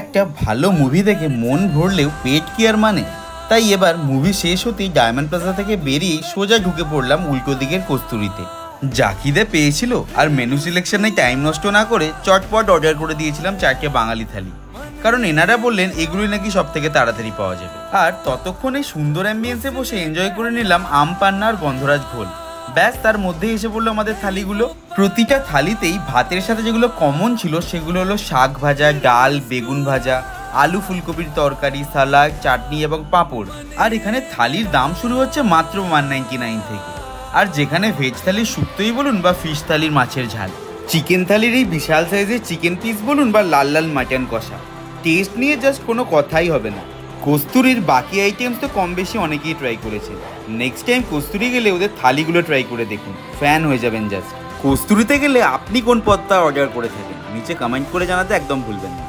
একটা ভালো মুভি দেখে মন ভরলেও পেট কি আর মানে, তাই এবার মুভি শেষ হতেই ডায়মন্ড প্লাজা থেকে বেরিয়ে সোজা ঢুকে পড়লাম উল্টো দিকের কস্তুরীতে। যা খিদে পেয়েছিল আর মেনু সিলেকশনে টাইম নষ্ট না করে চটপট অর্ডার করে দিয়েছিলাম 4টে বাঙালি থালি, কারণ এনারা বললেন এগুলোই নাকি সব থেকে তাড়াতাড়ি পাওয়া যাবে। আর ততক্ষণে সুন্দর অ্যাম্বিয়েন্সে বসে এনজয় করে নিলাম আম পান্না আর গন্ধরাজ ঘোল। ব্যাস তার মধ্যেই এসে পড়লো আমাদের থালিগুলো। প্রতিটা থালিতেই ভাতের সাথে যেগুলো কমন ছিল সেগুলো হলো শাক ভাজা, ডাল, বেগুন ভাজা, আলু ফুলকপির তরকারি, সালাদ, চাটনি এবং পাঁপড়। আর এখানে থালির দাম শুরু হচ্ছে মাত্র 199 থেকে। আর যেখানে ভেজ থালির শুক্তোই বলুন বা ফিশ থালির মাছের ঝাল, চিকেন থালির এই বিশাল সাইজের চিকেন পিস বলুন বা লাল লাল মাটন কষা, টেস্ট নিয়ে জাস্ট কোনো কথাই হবে না। কস্তুরীর বাকি আইটেমস তো কম বেশি অনেকেই ট্রাই করেছে। নেক্সট টাইম কস্তুরী গেলে ওদের থালিগুলো ট্রাই করে দেখুন, ফ্যান হয়ে যাবেন জাস্ট। কস্তুরীতে গেলে আপনি কোন পদটা অর্ডার করে থাকেন নিচে কমেন্ট করে জানাতে একদম ভুলবেন না।